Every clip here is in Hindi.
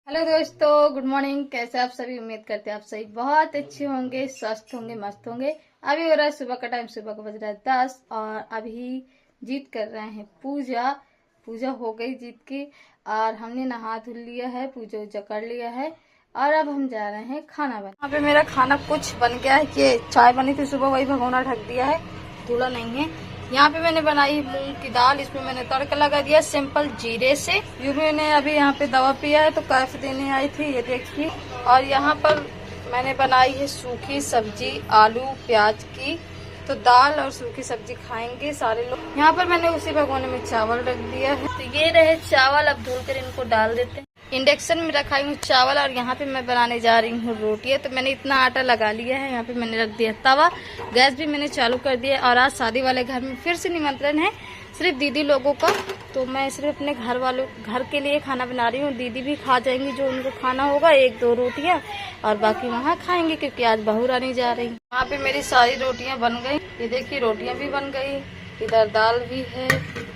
हेलो दोस्तों, गुड मॉर्निंग। कैसे आप सभी? उम्मीद करते हैं आप सभी बहुत अच्छे होंगे, स्वस्थ होंगे, मस्त होंगे। अभी हो रहा है सुबह का टाइम, सुबह का बज रहा है 10 और अभी जीत कर रहे हैं पूजा। पूजा हो गई जीत की और हमने नहा धुल लिया है, पूजा वूजा कर लिया है और अब हम जा रहे हैं खाना बना। यहाँ पे मेरा खाना कुछ बन गया है कि चाय बनी थी सुबह, वही भगोना ढक दिया है, धुला नहीं है। यहाँ पे मैंने बनाई मूंग की दाल, इसमें मैंने तड़का लगा दिया सिंपल जीरे से। यूं भी मैंने अभी यहाँ पे दवा पिया है तो कैफ देने आई थी, ये देखिए। और यहाँ पर मैंने बनाई है सूखी सब्जी आलू प्याज की। तो दाल और सूखी सब्जी खाएंगे सारे लोग। यहाँ पर मैंने उसी भगोने में चावल रख दिया है। तो ये रहे चावल, अब धुलकर इनको डाल देते हैं। इंडक्शन में रखाई हूँ चावल और यहाँ पे मैं बनाने जा रही हूँ रोटियाँ। तो मैंने इतना आटा लगा लिया है, यहाँ पे मैंने रख दिया तवा, गैस भी मैंने चालू कर दिया। और आज शादी वाले घर में फिर से निमंत्रण है, सिर्फ दीदी लोगों का। तो मैं सिर्फ अपने घर के लिए खाना बना रही हूँ। दीदी भी खा जाएंगी जो उनको खाना होगा, 1-2 रोटियाँ, और बाकी वहाँ खाएंगे क्योंकि आज बहू रानी जा रही। यहाँ पे मेरी सारी रोटियाँ बन गई, ये देखिए रोटियाँ भी बन गई। इधर दाल भी है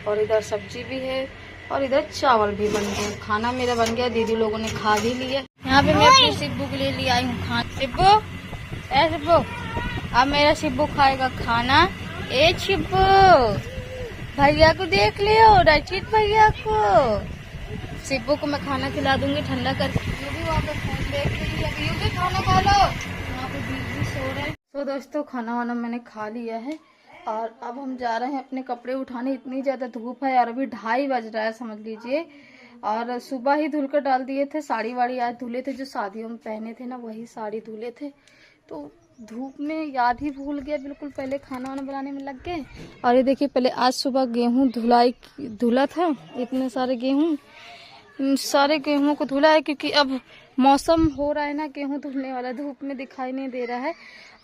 और इधर सब्जी भी है और इधर चावल भी बन गए। खाना मेरा बन गया, दीदी लोगों ने खा भी लिया। यहाँ पे मैं अपने शिब्बू के लिए आई हूँ खाना। शिब्बू, ए शिब्बू, अब मेरा शिब्बू खाएगा खाना। ए शिब्बू, भैया को देख लियो, रचित भैया को। शिब्बू को मैं खाना खिला दूंगी ठंडा करके। यू भी वहाँ पे फोन देख रही है, यू भी खाना खा लो। यहाँ पे दीदी सो रहे। तो दोस्तों खाना वाना मैंने खा लिया है और अब हम जा रहे हैं अपने कपड़े उठाने। इतनी ज़्यादा धूप है और अभी 2:30 बज रहा है समझ लीजिए। और सुबह ही धुल कर डाल दिए थे, साड़ी वाड़ी आज धुले थे, जो शादियों में पहने थे ना वही साड़ी धुले थे। तो धूप में याद ही भूल गया बिल्कुल, पहले खाना वाना बनाने में लग गए। और ये देखिए पहले आज सुबह गेहूँ धुला था, इतने सारे गेहूँ, सारे गेहूं को धुला है क्योंकि अब मौसम हो रहा है ना गेहूं धुलने वाला, धूप में दिखाई नहीं दे रहा है।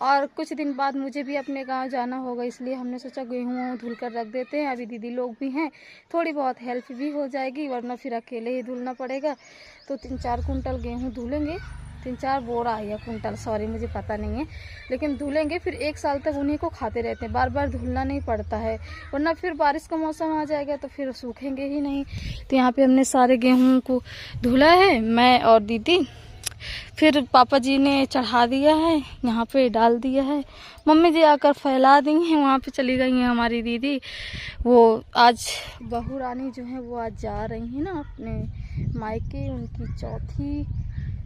और कुछ दिन बाद मुझे भी अपने गांव जाना होगा, इसलिए हमने सोचा गेहूं धुल कर रख देते हैं। अभी दीदी लोग भी हैं, थोड़ी बहुत हेल्प भी हो जाएगी, वरना फिर अकेले ही धुलना पड़ेगा। तो 3-4 कुंटल गेहूँ धुलेंगे, 3-4 बोरा या कुंटल, सॉरी मुझे पता नहीं है, लेकिन धुलेंगे। फिर 1 साल तक उन्हीं को खाते रहते हैं, बार बार धुलना नहीं पड़ता है, वरना फिर बारिश का मौसम आ जाएगा तो फिर सूखेंगे ही नहीं। तो यहाँ पे हमने सारे गेहूं को धुला है, मैं और दीदी। फिर पापा जी ने चढ़ा दिया है, यहाँ पे डाल दिया है। मम्मी जी आकर फैला दी हैं, वहाँ पे चली गई हैं हमारी दीदी। वो आज बहू रानी जो है वो आज जा रही हैं ना अपने मायके, उनकी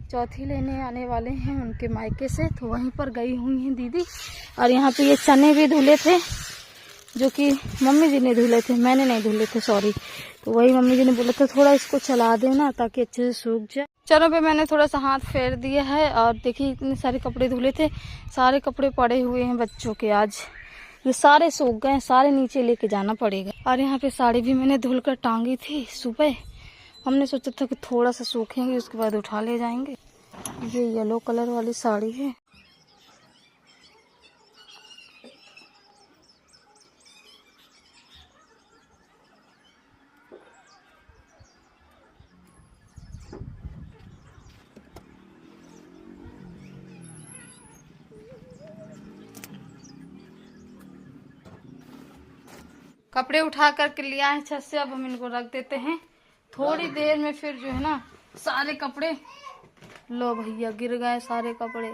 चौथी लेने आने वाले हैं उनके मायके से, तो वहीं पर गई हुई हैं दीदी। और यहाँ पे ये चने भी धुले थे, जो कि मम्मी जी ने धुले थे, मैंने नहीं धुले थे, सॉरी। तो वही मम्मी जी ने बोला था थोड़ा इसको चला देना ताकि अच्छे से सूख जाए। चलो पे मैंने थोड़ा सा हाथ फेर दिया है। और देखिए इतने सारे कपड़े धुले थे, सारे कपड़े पड़े हुए हैं बच्चों के, आज ये सारे सूख गए, सारे नीचे लेके जाना पड़ेगा। और यहाँ पे साड़ी भी मैंने धुल कर टांगी थी सुबह, हमने सोचा था कि थोड़ा सा सूखेंगे उसके बाद उठा ले जाएंगे। ये येलो कलर वाली साड़ी है। कपड़े उठा करके लिया है छत से, अब हम इनको रख देते हैं। थोड़ी देर में फिर जो है ना सारे कपड़े, लो भैया गिर गए सारे कपड़े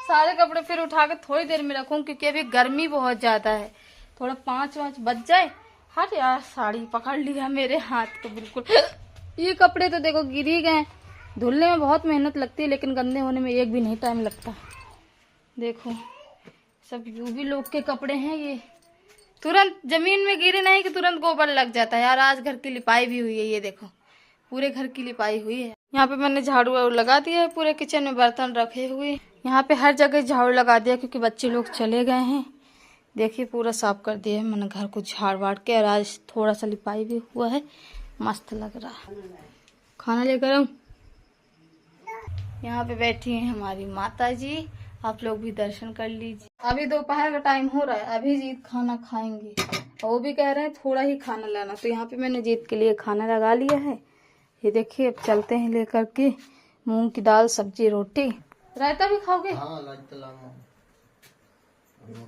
सारे कपड़े फिर उठा कर थोड़ी देर में रखूं क्योंकि अभी गर्मी बहुत ज्यादा है। थोड़ा 5 बज जाए। हट यार, साड़ी पकड़ लिया मेरे हाथ को बिल्कुल ये कपड़े तो देखो गिर ही गए। धुलने में बहुत मेहनत लगती है लेकिन गंदे होने में एक भी नहीं टाइम लगता। देखो सब यूवी लोग के कपड़े हैं, ये तुरंत जमीन में गिरे नहीं कि तुरंत गोबर लग जाता है। यार आज घर की लिपाई भी हुई है, ये देखो पूरे घर की लिपाई हुई है। यहाँ पे मैंने झाड़ू वाड़ू लगा दिया है, पूरे किचन में बर्तन रखे हुए। यहाँ पे हर जगह झाड़ू लगा दिया क्योंकि बच्चे लोग चले गए हैं। देखिए पूरा साफ कर दिया है मैंने घर को झाड़ वाड़ के, और आज थोड़ा सा लिपाई भी हुआ है, मस्त लग रहा है। खाना लेकर आऊं। यहाँ पे बैठी है हमारी माता जी, आप लोग भी दर्शन कर लीजिए। अभी दोपहर का टाइम हो रहा है, अभी जीत खाना खाएंगे और वो भी कह रहे हैं थोड़ा ही खाना लाना। तो यहाँ पे मैंने जीत के लिए खाना लगा लिया है। ये देखिए अब चलते हैं लेकर के मूंग की दाल सब्जी रोटी। रायता भी खाओगे? हाँ,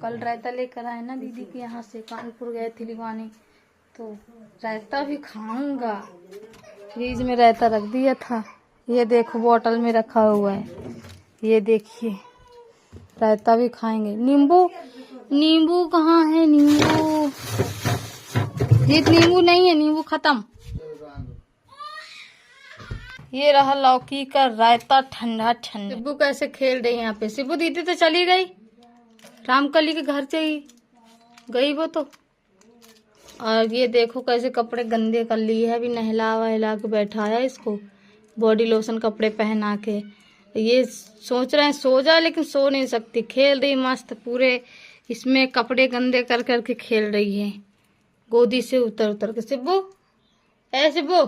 कल रायता लेकर आए ना दीदी के यहाँ से, कानपुर गए थे लिवानी, तो रायता भी खाऊंगा। फ्रिज में रायता रख दिया था, ये देखो बोतल में रखा हुआ है। ये देखिए रायता भी खाएंगे। नींबू, नींबू कहाँ है? नींबू, ये नींबू नहीं है, नींबू खत्म। ये रहा लौकी का रायता ठंडा ठंडा। शिब्बू कैसे खेल रही है यहाँ पे। शिब्बू दीदी तो चली गई, रामकली के घर से ही गई वो तो। और ये देखो कैसे कपड़े गंदे कर लिए है, अभी नहला वहला के बैठाया इसको, बॉडी लोशन कपड़े पहना के। ये सोच रहे हैं सो जाए, लेकिन सो नहीं सकती, खेल रही मस्त, पूरे इसमें कपड़े गंदे कर करके खेल रही है, गोदी से उतर उतर के। शिब्बू, ए शिब्बू,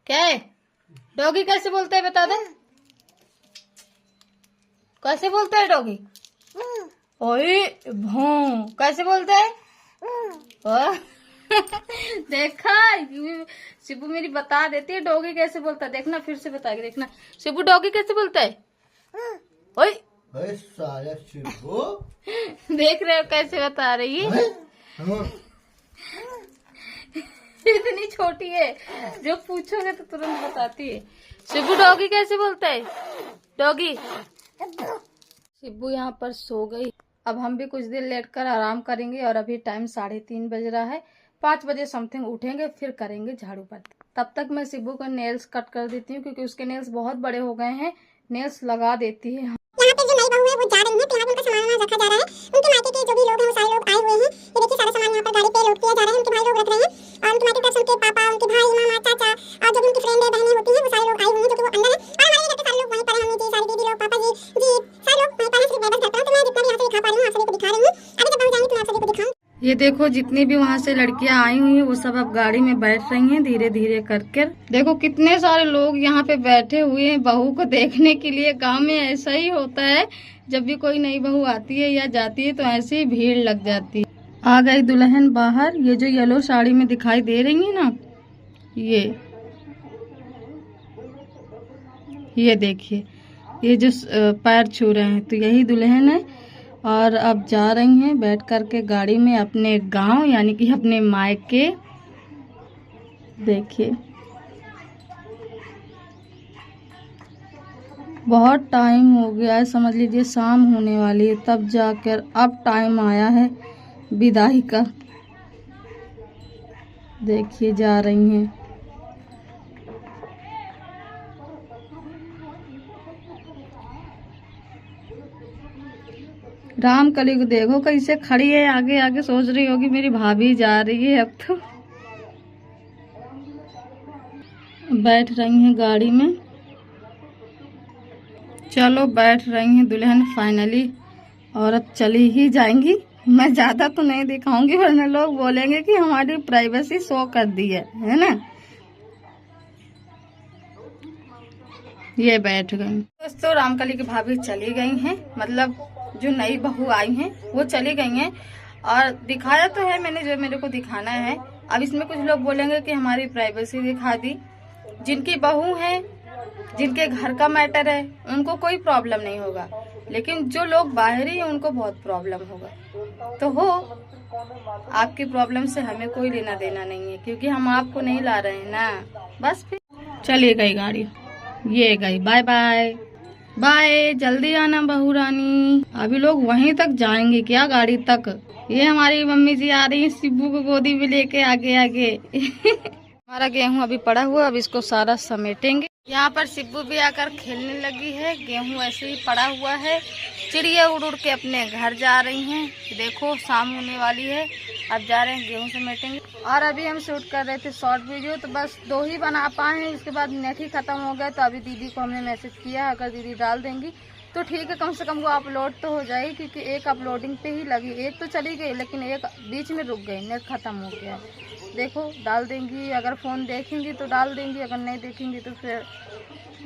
क्या है? डॉगी कैसे बोलता है बता दे, कैसे बोलता है डॉगी? ओए भौं, कैसे बोलता है? देखा, शिब्बू मेरी बता देती है डॉगी कैसे बोलता है। देखना फिर से बता के देखना, शिब्बू डॉगी कैसे बोलता है? ओए शिब्बू, देख रहे हो कैसे बता रही है। इतनी छोटी है, जो पूछोगे तो तुरंत बताती है। शिब्बू डॉगी कैसे बोलता है? डॉगी। शिब्बू यहाँ पर सो गई। अब हम भी कुछ देर लेट कर आराम करेंगे और अभी टाइम 3:30 बज रहा है। 5 बजे समथिंग उठेंगे, फिर करेंगे झाड़ू पत्ती। तब तक मैं शिब्बू का नेल्स कट कर देती हूँ, क्योंकि उसके नेल्स बहुत बड़े हो गए हैं। नेल्स लगा देती है। यहाँ पे जो नई बहू है वो जा रही है, फिलहाल उनका सामान रखा जा रहा है। उनके मायके के जो भी लोग हैं वो सारे लोग आए हुए हैं। ये देखिए सारा सामान यहाँ पर गाड़ी पे लोड किया जा रहा है, उनके भाई लोग रख रहे हैं। और उनके मायके तरफ उनके पापा, उनके भाई, मामा, चाचा और जो भी उनकी फ्रेंड है, बहनें होती हैं, वो सारे लोग आए हुए हैं, जो कि वो अंदर है। और हमारे घर पे सारे लोग वहीं पर हैं, मम्मी जी, सारी दीदी लोग, पापा जी, सारे लोग वहीं पर हैं। सिर्फ मैं बस घर पर हूं, तो मैं जितना भी यहाँ से दिखा पा रही हूँ आप सभी को दिखा रही हूँ। अभी जब हम जाएंगे तो मैं आप सभी को दिखाऊंगी। ये देखो जितनी भी वहाँ से लड़कियां आई हुई हैं वो सब अब गाड़ी में बैठ रही हैं धीरे धीरे करके। देखो कितने सारे लोग यहाँ पे बैठे हुए हैं बहू को देखने के लिए। गांव में ऐसा ही होता है, जब भी कोई नई बहू आती है या जाती है तो ऐसे ही भीड़ लग जाती है। आ गई दुल्हन बाहर। ये जो येलो साड़ी में दिखाई दे रही है ना, ये देखिए, ये जो पैर छू रहे हैं तो यही दुल्हन है। और अब जा रही हैं बैठ करके गाड़ी में अपने गांव, यानी कि अपने मायके। देखिए बहुत टाइम हो गया है, समझ लीजिए शाम होने वाली है, तब जाकर अब टाइम आया है विदाई का। देखिए जा रही हैं। रामकली को देखो कैसे खड़ी है आगे आगे, सोच रही होगी मेरी भाभी जा रही है। अब तो बैठ रही हैं गाड़ी में। चलो बैठ रही हैं दुल्हन फाइनली, और अब चली ही जाएंगी। मैं ज्यादा तो नहीं दिखाऊंगी वरना लोग बोलेंगे कि हमारी प्राइवेसी शो कर दी है ना। ये बैठ गई। दोस्तों रामकली की भाभी चली गई हैं, मतलब जो नई बहू आई हैं वो चली गई हैं। और दिखाया तो है मैंने जो मेरे को दिखाना है। अब इसमें कुछ लोग बोलेंगे कि हमारी प्राइवेसी दिखा दी। जिनकी बहू है, जिनके घर का मैटर है, उनको कोई प्रॉब्लम नहीं होगा, लेकिन जो लोग बाहरी हैं उनको बहुत प्रॉब्लम होगा। तो हो, आपकी प्रॉब्लम से हमें कोई लेना देना नहीं है, क्योंकि हम आपको नहीं ला रहे हैं ना। बस फिर चली गई गाड़ी, ये गई। बाय बाय बाय, जल्दी आना बहू रानी। अभी लोग वहीं तक जाएंगे क्या, गाड़ी तक। ये हमारी मम्मी जी आ रही है शिब्बू को गोदी में लेके आगे आगे। हमारा गेहूं अभी पड़ा हुआ, अब इसको सारा समेटेंगे। यहाँ पर शिब्बू भी आकर खेलने लगी है। गेहूं ऐसे ही पड़ा हुआ है। चिड़िया उड़ उड़ के अपने घर जा रही हैं। देखो शाम होने वाली है, अब जा रहे हैं गेहूं समेटेंगे। और अभी हम शूट कर रहे थे शॉर्ट वीडियो, तो बस 2 ही बना पाए हैं। उसके बाद नेट ही खत्म हो गया, तो अभी दीदी को हमने मैसेज किया, अगर दीदी डाल देंगी तो ठीक है, कम से कम वो अपलोड तो हो जाएगी। क्योंकि एक अपलोडिंग पे ही लगी, एक तो चली गई लेकिन एक बीच में रुक गई, नेट खत्म हो गया। देखो डाल देंगी, अगर फ़ोन देखेंगी तो डाल देंगी, अगर नहीं देखेंगी तो फिर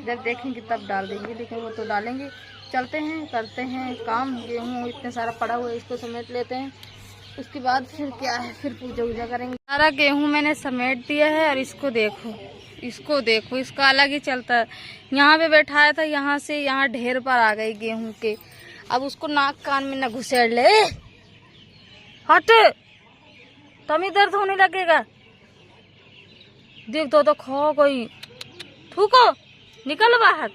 जब देखेंगी तब डाल देंगी, लेकिन वो तो डालेंगी। चलते हैं, करते हैं काम। गेहूँ इतना सारा पड़ा हुआ है, इसको समेट लेते हैं। उसके बाद फिर क्या है, फिर पूजा वूजा करेंगे। सारा गेहूँ मैंने समेट दिया है। और इसको देखो, इसको देखो, इसका अलग ही चलता है। यहाँ पे बैठाया था, यहाँ से यहाँ ढेर पर आ गई गेहूँ के। अब उसको नाक कान में न घुसेड़ ले, हट, तमी दर्द होने लगेगा। देख तो खो गई, थूको निकल बाहर।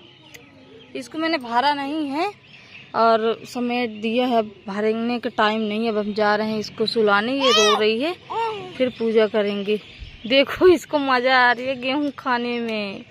इसको मैंने भरा नहीं है और समेट दिया है, भरने का टाइम नहीं है। अब हम जा रहे हैं इसको सुलाने, ये रो रही है, फिर पूजा करेंगे। देखो इसको मजा आ रही है गेहूं खाने में।